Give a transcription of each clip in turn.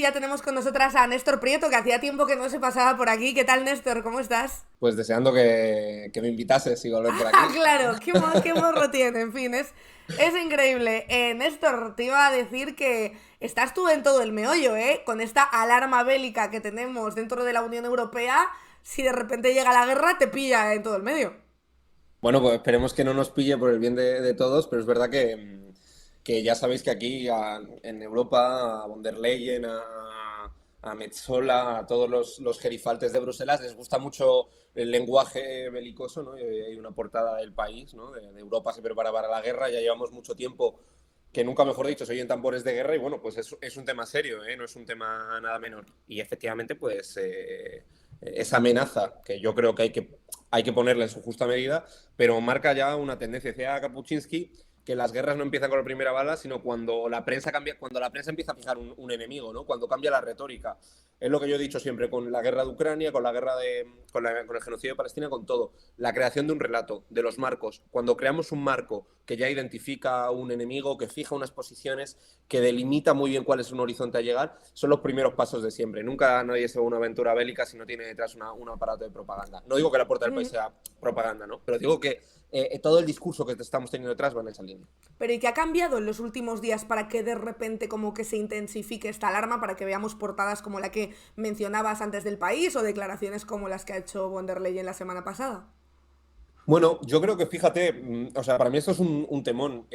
Ya tenemos con nosotras a Néstor Prieto, que hacía tiempo que no se pasaba por aquí. ¿Qué tal, Néstor? ¿Cómo estás? Pues deseando que me invitases y volver por Ah, aquí. claro, qué morro tiene, en fin, es increíble. Néstor, te iba a decir que estás tú en todo el meollo, ¿eh? Con esta alarma bélica que tenemos dentro de la Unión Europea, si de repente llega la guerra, te pilla en todo el medio. Bueno, pues esperemos que no nos pille por el bien de todos, pero es verdad que ya sabéis que aquí en Europa, a von der Leyen, a Metsola, a todos los gerifaltes de Bruselas, les gusta mucho el lenguaje belicoso, ¿no? Y hay una portada del país, ¿no? De Europa se prepara para la guerra, ya llevamos mucho tiempo que nunca mejor dicho, se oyen tambores de guerra y bueno, pues es un tema serio, ¿eh? No es un tema nada menor. Y efectivamente, pues esa amenaza que yo creo que hay que ponerla en su justa medida, pero marca ya una tendencia. Decía Kapuscinski que las guerras no empiezan con la primera bala, sino cuando la prensa cambia, cuando la prensa empieza a fijar un enemigo, ¿no? Cuando cambia la retórica. Es lo que yo he dicho siempre con la guerra de Ucrania, con la guerra con el genocidio de Palestina, con todo. La creación de un relato, de los marcos. Cuando creamos un marco que ya identifica un enemigo, que fija unas posiciones, que delimita muy bien cuál es un horizonte a llegar, son los primeros pasos de siempre. Nunca nadie se va a una aventura bélica si no tiene detrás un aparato de propaganda. No digo que la puerta del país sea propaganda, ¿no? Pero digo que todo el discurso que estamos teniendo detrás va en esa línea. Pero ¿y qué ha cambiado en los últimos días para que de repente como que se intensifique esta alarma, para que veamos portadas como la que mencionabas antes del país o declaraciones como las que ha hecho von der Leyen la semana pasada? Bueno, yo creo que fíjate, o sea, para mí esto es un temón.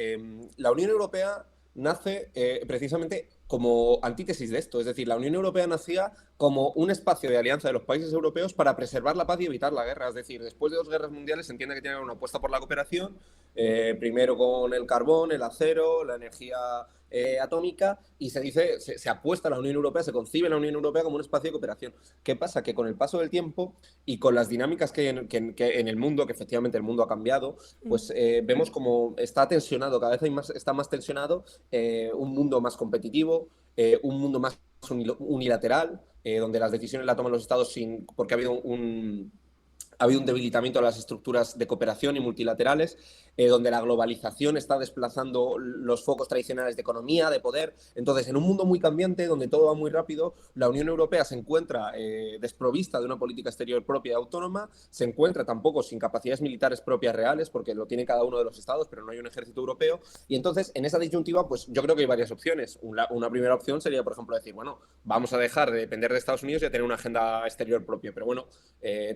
La Unión Europea nace precisamente como antítesis de esto, es decir, la Unión Europea nacía como un espacio de alianza de los países europeos para preservar la paz y evitar la guerra. Es decir, después de dos guerras mundiales se entiende que tiene una apuesta por la cooperación, primero con el carbón, el acero, la energía atómica, y se dice, se apuesta a la Unión Europea, se concibe la Unión Europea como un espacio de cooperación. ¿Qué pasa? Que con el paso del tiempo y con las dinámicas que en el mundo, que efectivamente el mundo ha cambiado, pues vemos como está tensionado, cada vez está más tensionado, un mundo más competitivo, un mundo más unilateral, donde las decisiones las toman los estados porque ha habido un debilitamiento de las estructuras de cooperación y multilaterales, donde la globalización está desplazando los focos tradicionales de economía, de poder. Entonces, en un mundo muy cambiante, donde todo va muy rápido, la Unión Europea se encuentra desprovista de una política exterior propia y autónoma, se encuentra tampoco sin capacidades militares propias reales, porque lo tiene cada uno de los estados, pero no hay un ejército europeo. Y entonces, en esa disyuntiva, pues yo creo que hay varias opciones. Una primera opción sería, por ejemplo, decir, bueno, vamos a dejar de depender de Estados Unidos y a tener una agenda exterior propia. Pero bueno,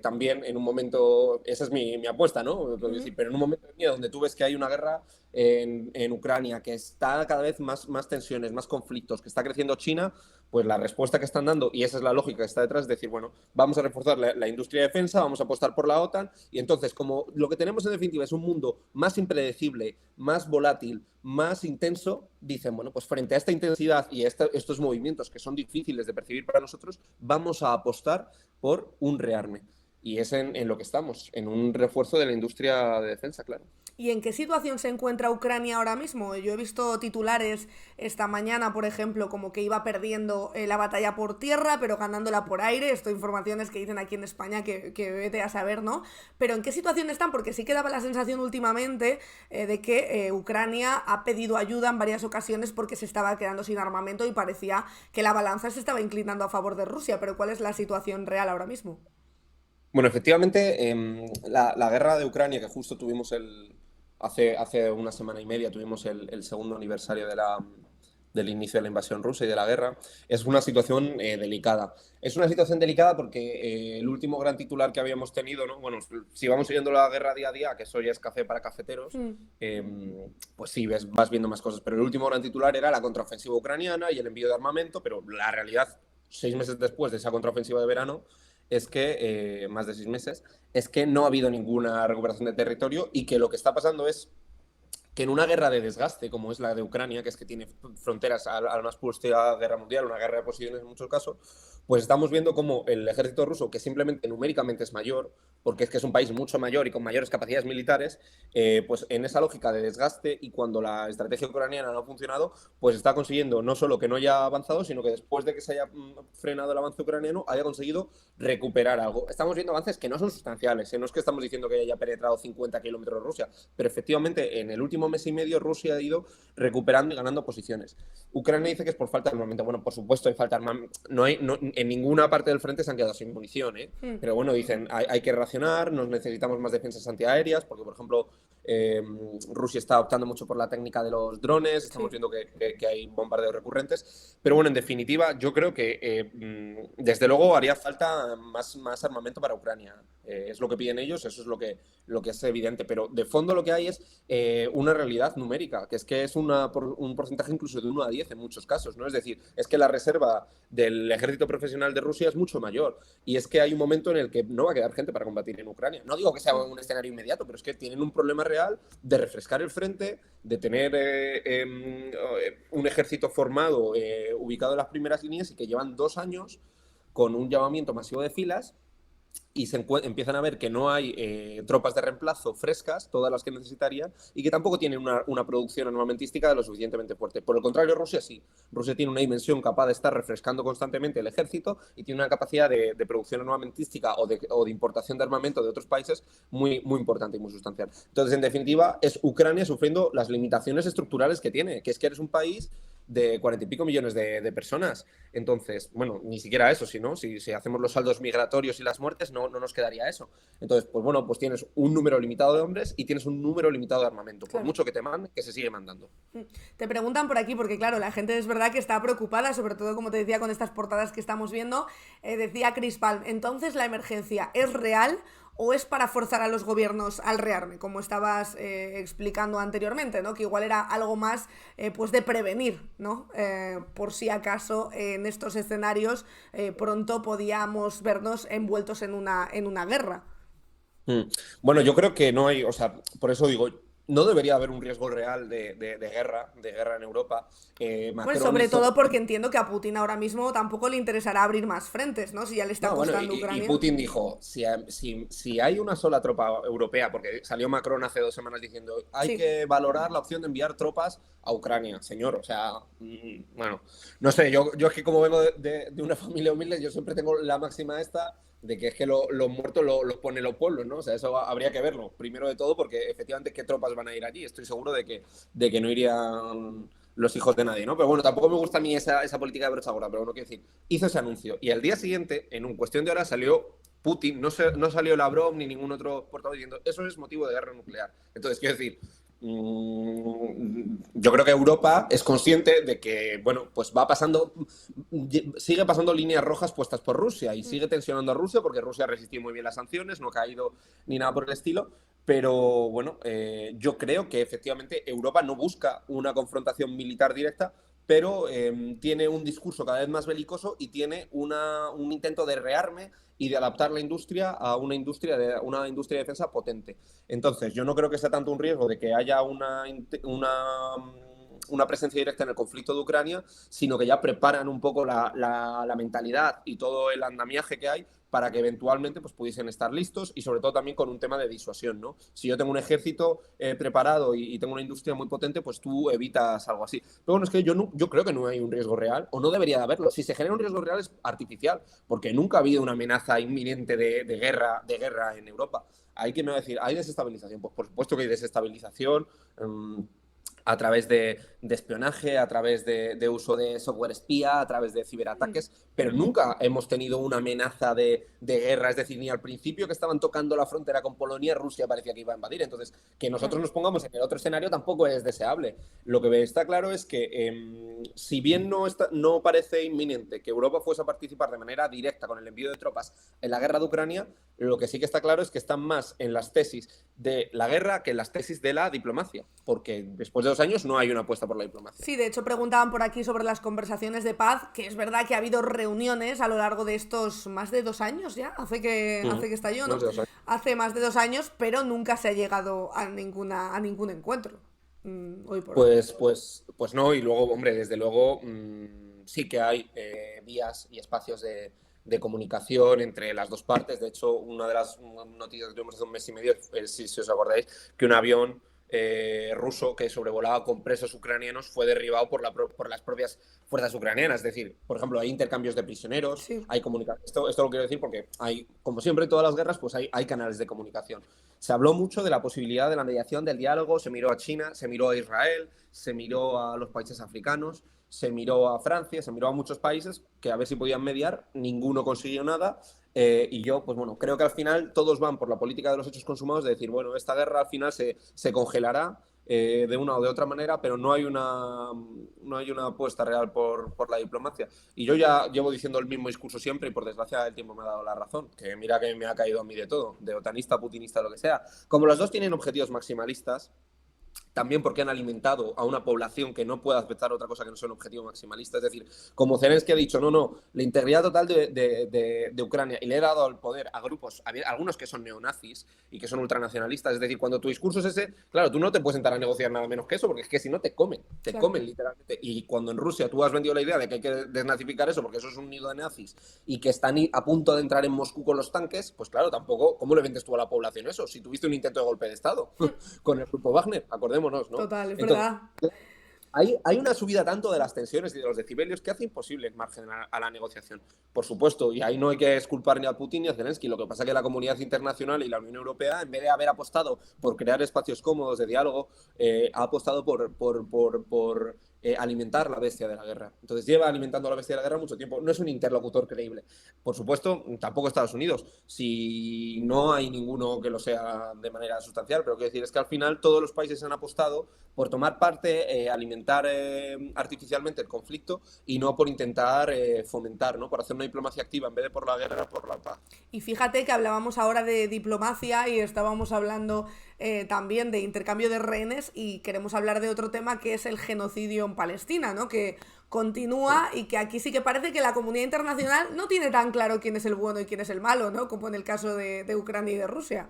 también en un momento, esa es mi apuesta, ¿no? Pero en un momento donde tú ves que hay una guerra en Ucrania, que está cada vez más tensiones, más conflictos, que está creciendo China, pues la respuesta que están dando, y esa es la lógica que está detrás, es decir, bueno, vamos a reforzar la industria de defensa, vamos a apostar por la OTAN, y entonces como lo que tenemos en definitiva es un mundo más impredecible, más volátil, más intenso, dicen, bueno, pues frente a esta intensidad y a estos movimientos que son difíciles de percibir para nosotros, vamos a apostar por un rearme. Y es en lo que estamos, en un refuerzo de la industria de defensa, claro. ¿Y en qué situación se encuentra Ucrania ahora mismo? Yo he visto titulares esta mañana, por ejemplo, como que iba perdiendo la batalla por tierra, pero ganándola por aire. Esto informaciones que dicen aquí en España que vete a saber, ¿no? Pero ¿en qué situación están? Porque sí que daba la sensación últimamente de que Ucrania ha pedido ayuda en varias ocasiones porque se estaba quedando sin armamento y parecía que la balanza se estaba inclinando a favor de Rusia. Pero ¿cuál es la situación real ahora mismo? Bueno, efectivamente, la guerra de Ucrania, que justo tuvimos hace una semana y media, tuvimos el segundo aniversario del inicio de la invasión rusa y de la guerra, es una situación delicada. Es una situación delicada porque el último gran titular que habíamos tenido, ¿no? Bueno, si vamos siguiendo la guerra día a día, que eso ya es café para cafeteros, pues sí, vas viendo más cosas. Pero el último gran titular era la contraofensiva ucraniana y el envío de armamento, pero la realidad, 6 meses después de esa contraofensiva de verano, es que, más de 6 meses, es que no ha habido ninguna recuperación de territorio y que lo que está pasando es que en una guerra de desgaste, como es la de Ucrania, que es que tiene fronteras a la más pura guerra mundial, una guerra de posiciones en muchos casos, pues estamos viendo como el ejército ruso, que simplemente numéricamente es mayor, porque es que es un país mucho mayor y con mayores capacidades militares, pues en esa lógica de desgaste y cuando la estrategia ucraniana no ha funcionado, pues está consiguiendo no solo que no haya avanzado, sino que después de que se haya frenado el avance ucraniano, haya conseguido recuperar algo. Estamos viendo avances que no son sustanciales, no es que estamos diciendo que haya penetrado 50 kilómetros Rusia, pero efectivamente en el último último mes y medio Rusia ha ido recuperando y ganando posiciones. Ucrania dice que es por falta de armamento. Bueno, por supuesto hay falta de armamento. En ninguna parte del frente se han quedado sin munición, ¿eh? Pero bueno, dicen, hay que racionar, nos necesitamos más defensas antiaéreas, porque por ejemplo Rusia está optando mucho por la técnica de los drones, estamos viendo que hay bombardeos recurrentes. Pero bueno, en definitiva, yo creo que desde luego haría falta más armamento para Ucrania. Es lo que piden ellos, eso es lo que es evidente. Pero de fondo lo que hay es una realidad numérica, que es un porcentaje incluso de 1 a 10 en muchos casos, ¿no? Es decir, es que la reserva del ejército profesional de Rusia es mucho mayor. Y es que hay un momento en el que no va a quedar gente para combatir en Ucrania. No digo que sea un escenario inmediato, pero es que tienen un problema real de refrescar el frente, de tener un ejército formado, ubicado en las primeras líneas y que llevan 2 años con un llamamiento masivo de filas y empiezan a ver que no hay tropas de reemplazo frescas, todas las que necesitarían, y que tampoco tienen una producción armamentística de lo suficientemente fuerte. Por el contrario, Rusia sí. Rusia tiene una dimensión capaz de estar refrescando constantemente el ejército y tiene una capacidad de producción armamentística o de importación de armamento de otros países muy, muy importante y muy sustancial. Entonces, en definitiva, es Ucrania sufriendo las limitaciones estructurales que tiene, que es que eres un país de 40 y pico millones de personas. Entonces, bueno, ni siquiera eso, si hacemos los saldos migratorios y las muertes, no nos quedaría eso. Entonces, pues bueno, pues tienes un número limitado de hombres y tienes un número limitado de armamento. Por mucho que te manden, que se sigue mandando. Te preguntan por aquí, porque claro, la gente es verdad que está preocupada, sobre todo, como te decía, con estas portadas que estamos viendo. Decía Chris Palm, entonces la emergencia es real o es para forzar a los gobiernos al rearme, como estabas explicando anteriormente, ¿no? Que igual era algo más pues de prevenir, ¿no? Por si acaso en estos escenarios pronto podíamos vernos envueltos en una guerra. Bueno, yo creo que no hay, o sea, por eso digo, no debería haber un riesgo real de guerra en Europa. Pues sobre todo porque entiendo que a Putin ahora mismo tampoco le interesará abrir más frentes, ¿no? Si ya le está costando Ucrania. Y Putin dijo, si hay una sola tropa europea, porque salió Macron hace 2 semanas diciendo, hay que valorar la opción de enviar tropas a Ucrania, señor. O sea, bueno, no sé, yo es que como vengo de una familia humilde, yo siempre tengo la máxima esta de que es que los muertos los pone los pueblos, ¿no? O sea, eso habría que verlo, primero de todo, porque efectivamente, ¿qué tropas van a ir allí? Estoy seguro de que no irían los hijos de nadie, ¿no? Pero bueno, tampoco me gusta a mí esa política de brocha gorda, pero bueno, quiero decir, hizo ese anuncio y al día siguiente, en un cuestión de horas, salió Putin, no salió Lavrov ni ningún otro portavoz diciendo, eso es motivo de guerra nuclear. Entonces, quiero decir, yo creo que Europa es consciente de que, bueno, pues sigue pasando líneas rojas puestas por Rusia y sigue tensionando a Rusia porque Rusia ha resistido muy bien las sanciones, no ha caído ni nada por el estilo, pero bueno, yo creo que efectivamente Europa no busca una confrontación militar directa, pero tiene un discurso cada vez más belicoso y tiene un intento de rearme y de adaptar la industria a una industria de defensa potente. Entonces, yo no creo que sea tanto un riesgo de que haya una presencia directa en el conflicto de Ucrania, sino que ya preparan un poco la mentalidad y todo el andamiaje que hay para que eventualmente pues, pudiesen estar listos y sobre todo también con un tema de disuasión, ¿no? Si yo tengo un ejército preparado y tengo una industria muy potente, pues tú evitas algo así. Pero bueno, es que yo creo que no hay un riesgo real o no debería de haberlo. Si se genera un riesgo real es artificial, porque nunca ha habido una amenaza inminente de guerra en Europa. Hay que me va a decir, ¿hay desestabilización? Pues por supuesto que hay desestabilización. A través de espionaje, a través de uso de software espía, a través de ciberataques, pero nunca hemos tenido una amenaza de guerra. Es decir, ni al principio que estaban tocando la frontera con Polonia, Rusia parecía que iba a invadir. Entonces, que nosotros nos pongamos en el otro escenario tampoco es deseable. Lo que está claro es que, si bien no parece inminente que Europa fuese a participar de manera directa con el envío de tropas en la guerra de Ucrania, lo que sí que está claro es que están más en las tesis de la guerra que en las tesis de la diplomacia, porque después de 2 años no hay una apuesta por la diplomacia. Sí, de hecho preguntaban por aquí sobre las conversaciones de paz, que es verdad que ha habido reuniones a lo largo de estos más de 2 años ya, hace que estalló, ¿no? Hace más de 2 años, pero nunca se ha llegado a ningún encuentro. Hoy por hoy. Pues no, y luego, hombre, desde luego sí que hay vías y espacios de comunicación entre las dos partes. De hecho, una de las noticias que tuvimos hace un mes y medio, si os acordáis, que un avión ruso que sobrevolaba con presos ucranianos fue derribado por las propias fuerzas ucranianas. Es decir, por ejemplo, hay intercambios de prisioneros, Sí. hay comunicación. Esto lo quiero decir porque hay, como siempre en todas las guerras, pues hay canales de comunicación. Se habló mucho de la posibilidad de la mediación, del diálogo, se miró a China, se miró a Israel, se miró a los países africanos, se miró a Francia, se miró a muchos países que a ver si podían mediar, ninguno consiguió nada. Y yo, pues bueno, creo que al final todos van por la política de los hechos consumados, de decir, bueno, esta guerra al final se congelará de una o de otra manera, pero no hay una apuesta real por la diplomacia. Y yo ya llevo diciendo el mismo discurso siempre y por desgracia el tiempo me ha dado la razón, que mira que me ha caído a mí de todo, de otanista, putinista, lo que sea. Como los dos tienen objetivos maximalistas, también porque han alimentado a una población que no puede aceptar otra cosa que no sea un objetivo maximalista. Es decir, como Zelensky ha dicho, no, la integridad total de Ucrania, y le he dado el poder a grupos, algunos que son neonazis y que son ultranacionalistas. Es decir, cuando tu discurso es ese, claro, tú no te puedes sentar a negociar nada menos que eso, porque es que si no te comen literalmente. Y cuando en Rusia tú has vendido la idea de que hay que desnazificar eso, porque eso es un nido de nazis, y que están a punto de entrar en Moscú con los tanques, pues claro, tampoco, ¿cómo le vendes tú a la población eso? Si tuviste un intento de golpe de Estado con el grupo Wagner, acordémonos, ¿no? Total, es Entonces, verdad. hay una subida tanto de las tensiones y de los decibelios que hace imposible el margen a la negociación. Por supuesto, y ahí no hay que exculpar ni a Putin ni a Zelensky. Lo que pasa es que la comunidad internacional y la Unión Europea, en vez de haber apostado por crear espacios cómodos de diálogo, ha apostado por alimentar la bestia de la guerra. Entonces lleva alimentando la bestia de la guerra mucho tiempo. No es un interlocutor creíble. Por supuesto, tampoco Estados Unidos. Si no hay ninguno que lo sea de manera sustancial, pero quiero decir, es que al final todos los países han apostado por tomar parte, alimentar artificialmente el conflicto y no por intentar fomentar, ¿no? Por hacer una diplomacia activa en vez de por la guerra, por la paz. Y fíjate que hablábamos ahora de diplomacia y estábamos hablando también de intercambio de rehenes y queremos hablar de otro tema que es el genocidio en Palestina, ¿no? Que continúa y que aquí sí que parece que la comunidad internacional no tiene tan claro quién es el bueno y quién es el malo, ¿no? Como en el caso de Ucrania y de Rusia.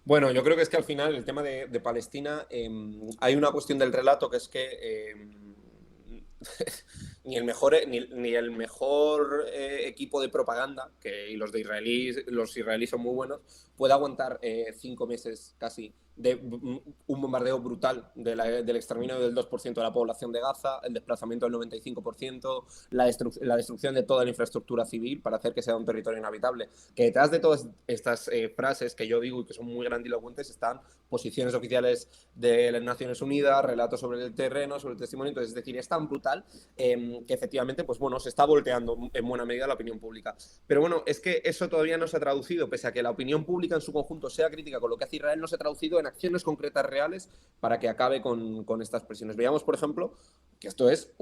Bueno, yo creo que es que al final el tema de Palestina, hay una cuestión del relato que es que ni el mejor equipo de propaganda, y los israelíes son muy buenos, puede aguantar 5 meses casi de un bombardeo brutal del exterminio del 2% de la población de Gaza, el desplazamiento del 95%, la destrucción de toda la infraestructura civil para hacer que sea un territorio inhabitable. Que detrás de todas estas frases que yo digo y que son muy grandilocuentes están posiciones oficiales de las Naciones Unidas, relatos sobre el terreno, sobre el testimonio. Entonces, es decir, es tan brutal que efectivamente, pues bueno, se está volteando en buena medida la opinión pública. Pero bueno, es que eso todavía no se ha traducido, pese a que la opinión pública en su conjunto sea crítica con lo que hace Israel, no se ha traducido en acciones concretas reales para que acabe con estas presiones. Veamos, por ejemplo, que esto es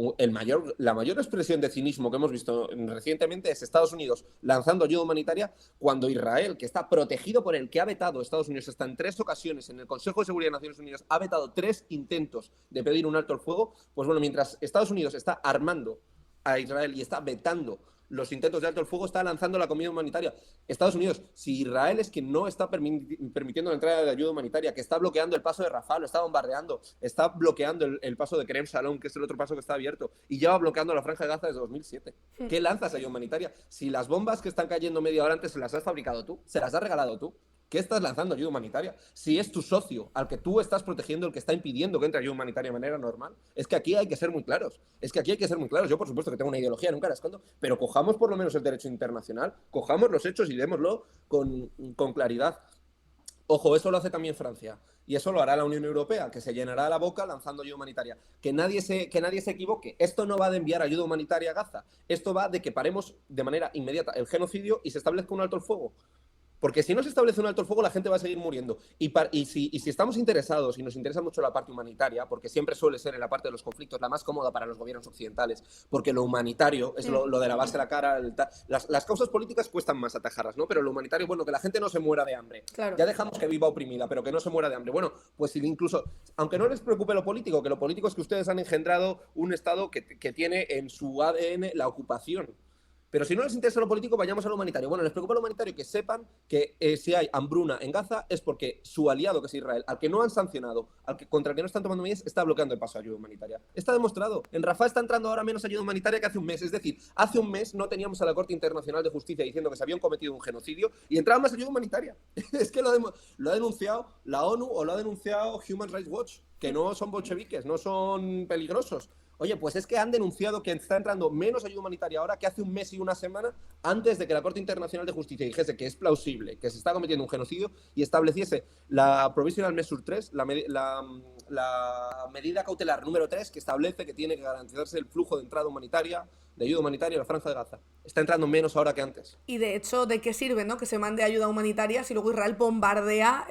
la mayor expresión de cinismo que hemos visto recientemente es Estados Unidos lanzando ayuda humanitaria cuando Israel, que está protegido por el que ha vetado Estados Unidos hasta en 3 ocasiones en el Consejo de Seguridad de Naciones Unidas, ha vetado 3 intentos de pedir un alto el fuego, pues bueno, mientras Estados Unidos está armando a Israel y está vetando los intentos de alto el fuego, está lanzando la comida humanitaria. Estados Unidos, si Israel es quien no está permitiendo la entrada de ayuda humanitaria, que está bloqueando el paso de Rafah, lo está bombardeando, está bloqueando el paso de Kerem Shalom, que es el otro paso que está abierto, y lleva bloqueando la Franja de Gaza desde 2007. ¿Qué lanzas ayuda humanitaria? Si las bombas que están cayendo media hora antes se las has fabricado tú, se las has regalado tú, ¿qué estás lanzando ayuda humanitaria? Si es tu socio al que tú estás protegiendo, el que está impidiendo que entre ayuda humanitaria de manera normal, es que aquí hay que ser muy claros. Yo, por supuesto, que tengo una ideología, nunca la escondo, pero cojamos por lo menos el derecho internacional, cojamos los hechos y démoslo con claridad. Ojo, eso lo hace también Francia. Y eso lo hará la Unión Europea, que se llenará la boca lanzando ayuda humanitaria. Que nadie se equivoque. Esto no va de enviar ayuda humanitaria a Gaza. Esto va de que paremos de manera inmediata el genocidio y se establezca un alto el fuego. Porque si no se establece un alto el fuego, la gente va a seguir muriendo. Y si estamos interesados y nos interesa mucho la parte humanitaria, porque siempre suele ser en la parte de los conflictos la más cómoda para los gobiernos occidentales, porque lo humanitario es lo de lavarse la cara. Las causas políticas cuestan más atajarlas, ¿no? Pero lo humanitario, bueno, que la gente no se muera de hambre. Claro. Ya dejamos que viva oprimida, pero que no se muera de hambre. Bueno, pues incluso, aunque no les preocupe lo político, que lo político es que ustedes han engendrado un Estado que tiene en su ADN la ocupación. Pero si no les interesa lo político, vayamos a lo humanitario. Bueno, les preocupa lo humanitario, que sepan que si hay hambruna en Gaza es porque su aliado, que es Israel, al que no han sancionado, contra el que no están tomando medidas, está bloqueando el paso de ayuda humanitaria. Está demostrado. En Rafah está entrando ahora menos ayuda humanitaria que hace un mes. Es decir, hace un mes no teníamos a la Corte Internacional de Justicia diciendo que se habían cometido un genocidio y entraba más ayuda humanitaria. Es que lo ha denunciado la ONU o lo ha denunciado Human Rights Watch, que no son bolcheviques, no son peligrosos. Oye, pues es que han denunciado que está entrando menos ayuda humanitaria ahora que hace un mes y una semana antes de que la Corte Internacional de Justicia dijese que es plausible, que se está cometiendo un genocidio y estableciese la Provisional Measure 3, la medida cautelar número 3, que establece que tiene que garantizarse el flujo de entrada humanitaria, de ayuda humanitaria a la Franja de Gaza. Está entrando menos ahora que antes. Y de hecho, ¿de qué sirve, no, que se mande ayuda humanitaria si luego Israel bombardea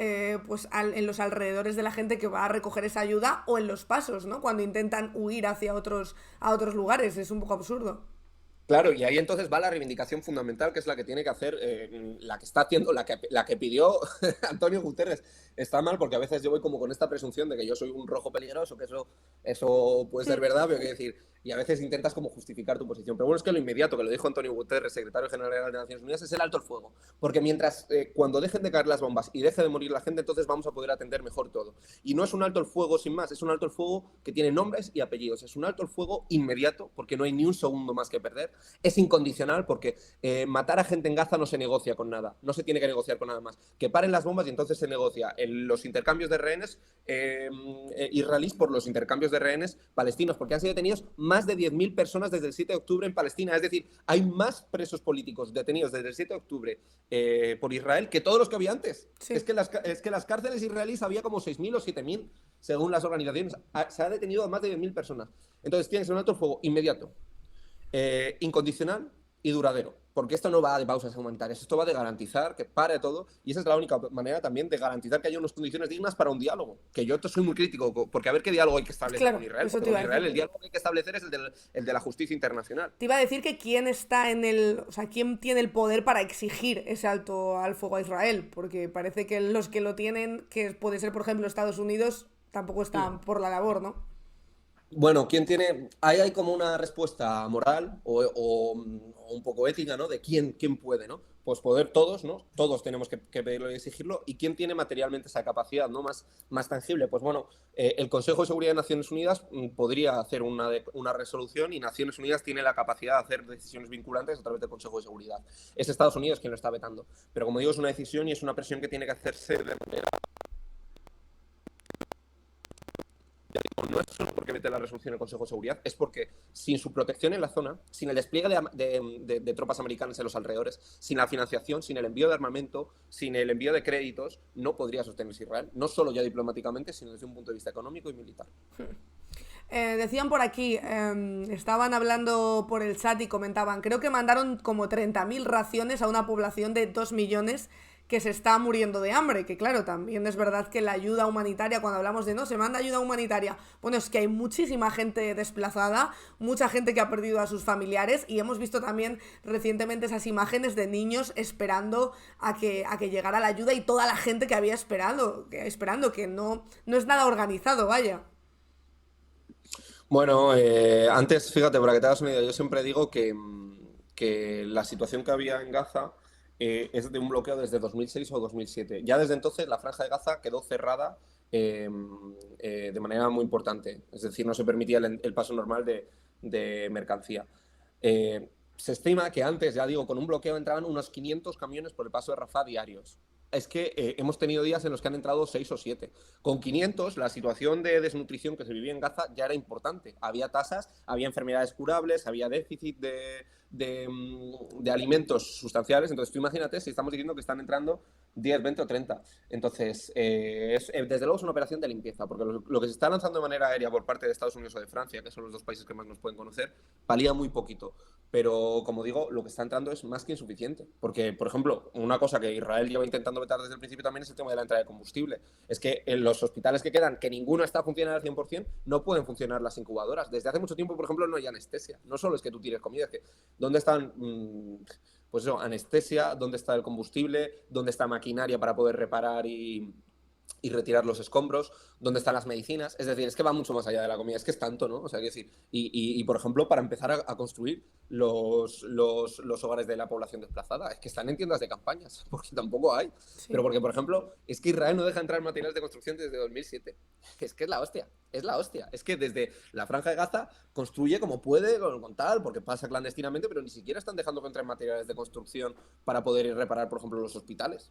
pues en los alrededores de la gente que va a recoger esa ayuda o en los pasos, ¿no? Cuando intentan huir hacia a otros lugares? Es un poco absurdo. Claro, y ahí entonces va la reivindicación fundamental, que es la que tiene que hacer, la que está haciendo, la que pidió Antonio Guterres. Está mal porque a veces yo voy como con esta presunción de que yo soy un rojo peligroso, que eso puede ser verdad, pero quiero decir, y a veces intentas como justificar tu posición. Pero bueno, es que lo inmediato, que lo dijo Antonio Guterres, secretario general de Naciones Unidas, es el alto el fuego. Porque mientras, cuando dejen de caer las bombas y deje de morir la gente, entonces vamos a poder atender mejor todo. Y no es un alto el fuego sin más, es un alto el fuego que tiene nombres y apellidos. Es un alto el fuego inmediato, porque no hay ni un segundo más que perder. Es incondicional porque matar a gente en Gaza no se negocia con nada, no se tiene que negociar con nada más. Que paren las bombas y entonces se negocia los intercambios de rehenes israelíes por los intercambios de rehenes palestinos, porque han sido detenidos más de 10.000 personas desde el 7 de octubre en Palestina. Es decir, hay más presos políticos detenidos desde el 7 de octubre por Israel que todos los que había antes. Sí. Es que las cárceles israelíes había como 6.000 o 7.000, según las organizaciones. Se ha detenido a más de 10.000 personas. Entonces tiene que ser un alto el fuego inmediato, incondicional y duradero, porque esto no va de pausas humanitarias, esto va de garantizar que pare todo, y esa es la única manera también de garantizar que haya unas condiciones dignas para un diálogo, que yo soy muy crítico, porque a ver qué diálogo hay que establecer con Israel, porque con Israel el diálogo que hay que establecer es el de la justicia internacional. Te iba a decir que quién está quién tiene el poder para exigir ese alto al fuego a Israel, porque parece que los que lo tienen, que puede ser por ejemplo Estados Unidos, tampoco están por la labor, ¿no? Bueno, ¿quién tiene? Ahí hay como una respuesta moral o un poco ética, ¿no? De quién puede, ¿no? Pues poder todos, ¿no? Todos tenemos que pedirlo y exigirlo. ¿Y quién tiene materialmente esa capacidad, ¿no? Más tangible. Pues bueno, el Consejo de Seguridad de Naciones Unidas podría hacer una resolución, y Naciones Unidas tiene la capacidad de hacer decisiones vinculantes a través del Consejo de Seguridad. Es Estados Unidos quien lo está vetando. Pero como digo, es una decisión y es una presión que tiene que hacerse de manera... No es solo porque mete la resolución el Consejo de Seguridad, es porque sin su protección en la zona, sin el despliegue de tropas americanas en los alrededores, sin la financiación, sin el envío de armamento, sin el envío de créditos, no podría sostenerse Israel, no solo ya diplomáticamente, sino desde un punto de vista económico y militar. Decían por aquí, estaban hablando por el chat y comentaban, creo que mandaron como 30.000 raciones a una población de 2 millones que se está muriendo de hambre, que claro, también es verdad que la ayuda humanitaria, cuando hablamos de no, se manda ayuda humanitaria, bueno, es que hay muchísima gente desplazada, mucha gente que ha perdido a sus familiares, y hemos visto también recientemente esas imágenes de niños esperando a que llegara la ayuda, y toda la gente que había esperando que no es nada organizado, vaya. Bueno, antes, fíjate, para que te hagas una idea, yo siempre digo que la situación que había en Gaza es de un bloqueo desde 2006 o 2007. Ya desde entonces la Franja de Gaza quedó cerrada de manera muy importante. Es decir, no se permitía el paso normal de mercancía. Se estima que antes, ya digo, con un bloqueo entraban unos 500 camiones por el paso de Rafah diarios. Es que hemos tenido días en los que han entrado 6 o 7. Con 500, la situación de desnutrición que se vivía en Gaza ya era importante. Había tasas, había enfermedades curables, había déficit de alimentos sustanciales. Entonces, tú imagínate si estamos diciendo que están entrando 10, 20 o 30. Entonces, desde luego es una operación de limpieza, porque lo que se está lanzando de manera aérea por parte de Estados Unidos o de Francia, que son los dos países que más nos pueden conocer, palía muy poquito. Pero, como digo, lo que está entrando es más que insuficiente. Porque, por ejemplo, una cosa que Israel lleva intentando vetar desde el principio también es el tema de la entrada de combustible. Es que en los hospitales que quedan, que ninguno está funcionando al 100%, no pueden funcionar las incubadoras. Desde hace mucho tiempo, por ejemplo, no hay anestesia. No solo es que tú tires comida, es que ¿dónde están, pues eso, anestesia? ¿Dónde está el combustible? ¿Dónde está maquinaria para poder reparar y y retirar los escombros, dónde están las medicinas, es decir, es que va mucho más allá de la comida, es que es tanto, ¿no? O sea, que decir, y por ejemplo, para empezar a construir los hogares de la población desplazada, es que están en tiendas de campañas, porque tampoco hay, pero Sí. porque, por ejemplo, es que Israel no deja entrar materiales de construcción desde 2007, es que es la hostia, es la hostia, es que desde la Franja de Gaza construye como puede, con tal, porque pasa clandestinamente, pero ni siquiera están dejando que entren materiales de construcción para poder reparar, por ejemplo, los hospitales.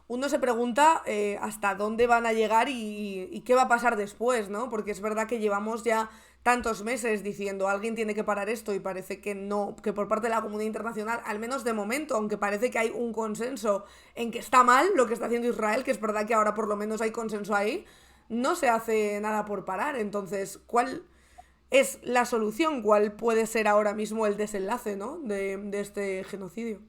Uno se pregunta hasta dónde van a llegar y qué va a pasar después, ¿no? Porque es verdad que llevamos ya tantos meses diciendo alguien tiene que parar esto y parece que no, que por parte de la comunidad internacional, al menos de momento, aunque parece que hay un consenso en que está mal lo que está haciendo Israel, que es verdad que ahora por lo menos hay consenso ahí, no se hace nada por parar. Entonces, ¿cuál es la solución? ¿Cuál puede ser ahora mismo el desenlace, ¿no? de este genocidio?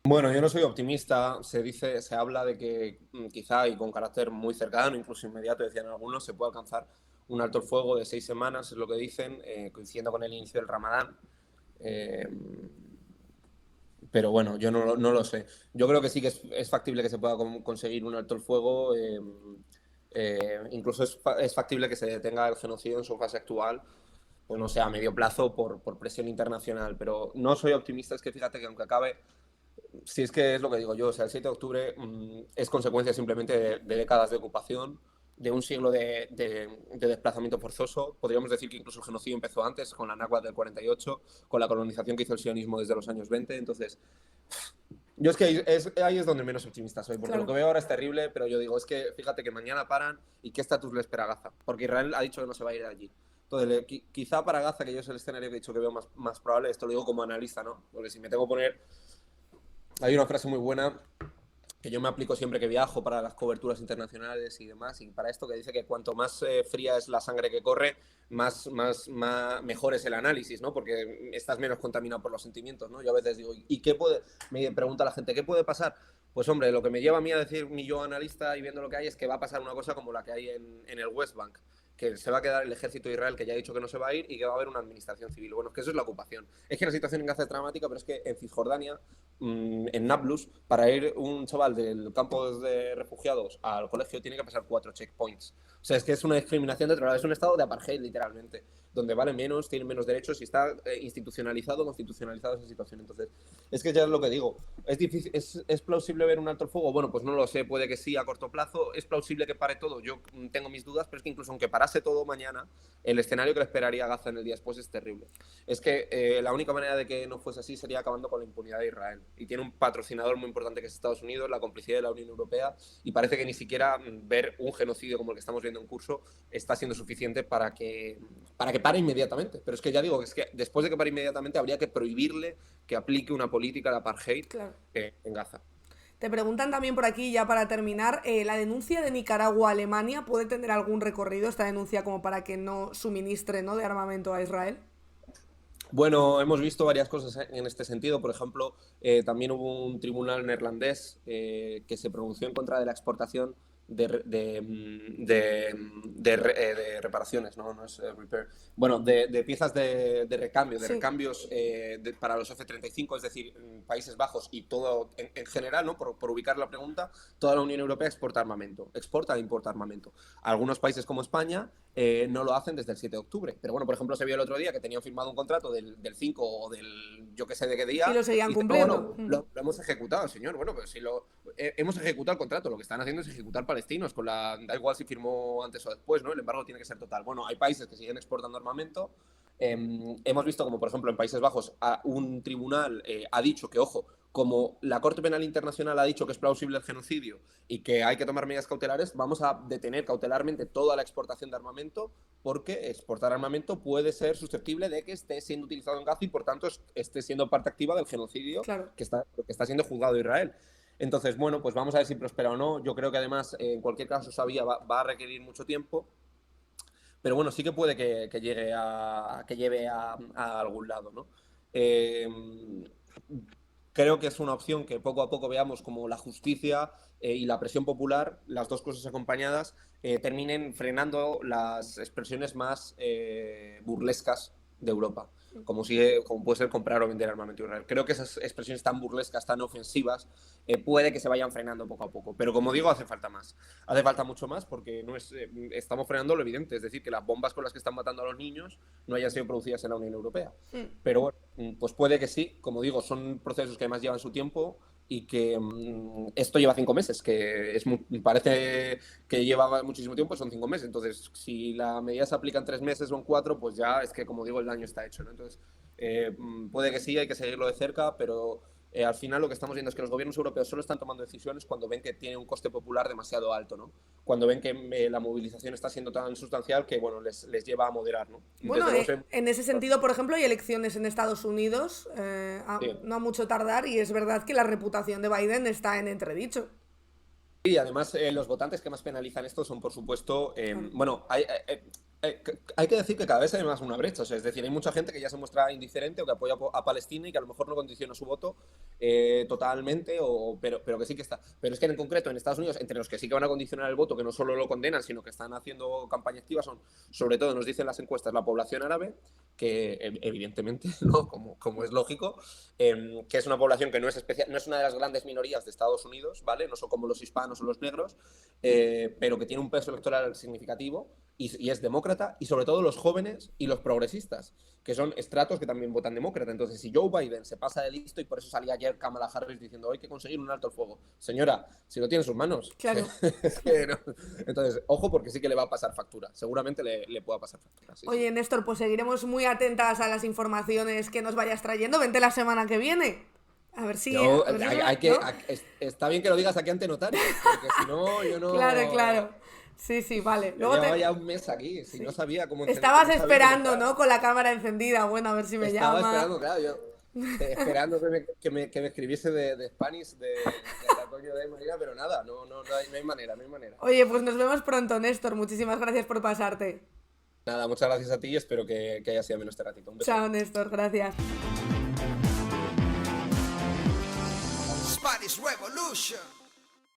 Bueno, yo no soy optimista. Se habla de que quizá y con carácter muy cercano, incluso inmediato, decían algunos, se puede alcanzar un alto el fuego de 6 semanas, es lo que dicen, coincidiendo con el inicio del Ramadán. Eh, pero bueno, yo no lo sé. Yo creo que sí que es factible que se pueda conseguir un alto el fuego. Incluso es factible que se detenga el genocidio en su fase actual, pues no sé, a medio plazo por presión internacional. Pero no soy optimista, es que fíjate que aunque acabe si es que es lo que digo yo, o sea, el 7 de octubre es consecuencia simplemente de décadas de ocupación, de un siglo de desplazamiento forzoso. Podríamos decir que incluso el genocidio empezó antes, con la Nakba del 48, con la colonización que hizo el sionismo desde los años 20. Entonces, yo es que ahí es donde menos optimista soy, porque lo que Claro. veo ahora es terrible, pero yo digo, es que fíjate que mañana paran y qué estatus le espera a Gaza, porque Israel ha dicho que no se va a ir de allí. Entonces, quizá para Gaza, que yo es el escenario que he dicho que veo más probable, esto lo digo como analista, ¿no? Porque si me tengo que poner hay una frase muy buena que yo me aplico siempre que viajo para las coberturas internacionales y demás, y para esto que dice que cuanto más fría es la sangre que corre, mejor es el análisis, ¿no? Porque estás menos contaminado por los sentimientos, ¿no? Yo a veces digo, ¿y qué puede? Me pregunta la gente, ¿qué puede pasar? Pues hombre, lo que me lleva a mí a decir mi yo analista y viendo lo que hay es que va a pasar una cosa como la que hay en el West Bank, que se va a quedar el ejército de Israel, que ya ha dicho que no se va a ir, y que va a haber una administración civil. Bueno, es que eso es la ocupación. Es que la situación en Gaza es dramática, pero es que en Cisjordania, en Nablus, para ir un chaval del campo de refugiados al colegio tiene que pasar 4 checkpoints. O sea, es que es una discriminación de otro lado, es un estado de apartheid, literalmente, donde valen menos, tienen menos derechos y está constitucionalizado esa situación. Entonces, es que ya es lo que digo. ¿Es difícil, es plausible ver un alto el fuego? Bueno, pues no lo sé, puede que sí a corto plazo. ¿Es plausible que pare todo? Yo tengo mis dudas, pero es que incluso aunque parase todo mañana, el escenario que le esperaría a Gaza en el día después es terrible. Es que la única manera de que no fuese así sería acabando con la impunidad de Israel. Y tiene un patrocinador muy importante que es Estados Unidos, la complicidad de la Unión Europea, y parece que ni siquiera ver un genocidio como el que estamos viendo en curso está siendo suficiente para que pare inmediatamente. Pero es que ya digo, es que después de que pare inmediatamente habría que prohibirle que aplique una política de apartheid Claro. en Gaza. Te preguntan también por aquí, ya para terminar, ¿la denuncia de Nicaragua a Alemania puede tener algún recorrido, esta denuncia, como para que no suministre, ¿no?, de armamento a Israel? Bueno, hemos visto varias cosas en este sentido. Por ejemplo, también hubo un tribunal neerlandés que se pronunció en contra de la exportación de reparaciones, no es repair. Bueno, de piezas de recambio, de Sí, recambios para los F-35, es decir, en Países Bajos y todo en general, ¿no? Por ubicar la pregunta, toda la Unión Europea exporta armamento, exporta e importa armamento. Algunos países como España no lo hacen desde el 7 de octubre. Pero bueno, por ejemplo, se vio el otro día que tenían firmado un contrato del 5 o del yo que sé de qué y día lo seguían y dice, no, bueno, cumpliendo. lo hemos ejecutado, señor. Bueno, pues si hemos ejecutado el contrato, lo que están haciendo es ejecutar palestinos, da igual si firmó antes o después, ¿no? El embargo tiene que ser total. Bueno, hay países que siguen exportando armamento. Hemos visto como, por ejemplo, en Países Bajos un tribunal ha dicho que, ojo, como la Corte Penal Internacional ha dicho que es plausible el genocidio y que hay que tomar medidas cautelares, vamos a detener cautelarmente toda la exportación de armamento porque exportar armamento puede ser susceptible de que esté siendo utilizado en Gaza y por tanto esté siendo parte activa del genocidio Claro. que está siendo juzgado Israel. Entonces, bueno, pues vamos a ver si prospera o no. Yo creo que además, en cualquier caso, esa vía va a requerir mucho tiempo, pero bueno, sí que puede que lleve a algún lado, ¿no? Eh, Creo que es una opción que poco a poco veamos como la justicia y la presión popular, las dos cosas acompañadas, terminen frenando las expresiones más burlescas de Europa. como puede ser comprar o vender armamento a Israel. Creo que esas expresiones tan burlescas, tan ofensivas, puede que se vayan frenando poco a poco. Pero como digo, hace falta más. Hace falta mucho más porque no es, estamos frenando lo evidente, es decir, que las bombas con las que están matando a los niños no hayan sido producidas en la Unión Europea. Pero bueno, pues puede que sí. Como digo, son procesos que además llevan su tiempo y que esto lleva 5 meses, que parece que lleva muchísimo tiempo, son 5 meses. Entonces, si la medida se aplica en 3 meses o en 4, pues ya es que, como digo, el daño está hecho, ¿no? Entonces, puede que sí, hay que seguirlo de cerca, pero al final lo que estamos viendo es que los gobiernos europeos solo están tomando decisiones cuando ven que tiene un coste popular demasiado alto, ¿no? Cuando ven que la movilización está siendo tan sustancial que, bueno, les lleva a moderar, ¿no? Bueno, en ese sentido, por ejemplo, hay elecciones en Estados Unidos, Sí. no ha mucho tardar, y es verdad que la reputación de Biden está en entredicho. Y además, los votantes que más penalizan esto son, por supuesto, Claro. bueno, hay que decir que cada vez hay más una brecha. O sea, es decir, hay mucha gente que ya se muestra indiferente o que apoya a Palestina y que a lo mejor no condiciona su voto totalmente, pero que sí que está. Pero es que en concreto en Estados Unidos, entre los que sí que van a condicionar el voto, que no solo lo condenan, sino que están haciendo campaña activa, son, sobre todo, nos dicen las encuestas, la población árabe, que evidentemente, ¿no? Como es lógico, que es una población que no es especial, no es una de las grandes minorías de Estados Unidos, ¿vale? No son como los hispanos o los negros, pero que tiene un peso electoral significativo y es demócrata, y sobre todo los jóvenes y los progresistas, que son estratos que también votan demócrata. Entonces, si Joe Biden se pasa de listo, y por eso salía ayer Kamala Harris diciendo hay que conseguir un alto el fuego. Señora, si lo tiene en sus manos. Claro. Es que no. Entonces, ojo, porque sí que le va a pasar factura. Seguramente le pueda pasar factura. Sí, Oye, sí. Néstor, pues seguiremos muy atentas a las informaciones que nos vayas trayendo. Vente la semana que viene. A ver si... Yo, a ver si hay que, ¿no? está bien que lo digas aquí ante notario, porque si no, yo no. Claro, claro. Sí, sí, vale. Yo Luego llevaba ya un mes aquí, si sí. no sabía cómo Estabas no sabía cómo esperando, entrar. ¿no? Con la cámara encendida. Bueno, a ver si me Estaba llama. esperando, claro, yo esperando que me escribiese de Spanish, de la coño de Marina, pero nada, no hay manera, no hay manera. Oye, pues nos vemos pronto, Néstor. Muchísimas gracias por pasarte. Nada, muchas gracias a ti y espero que haya sido menos este ratito. Un beso. Chao, Néstor. Gracias. Spanish Revolution.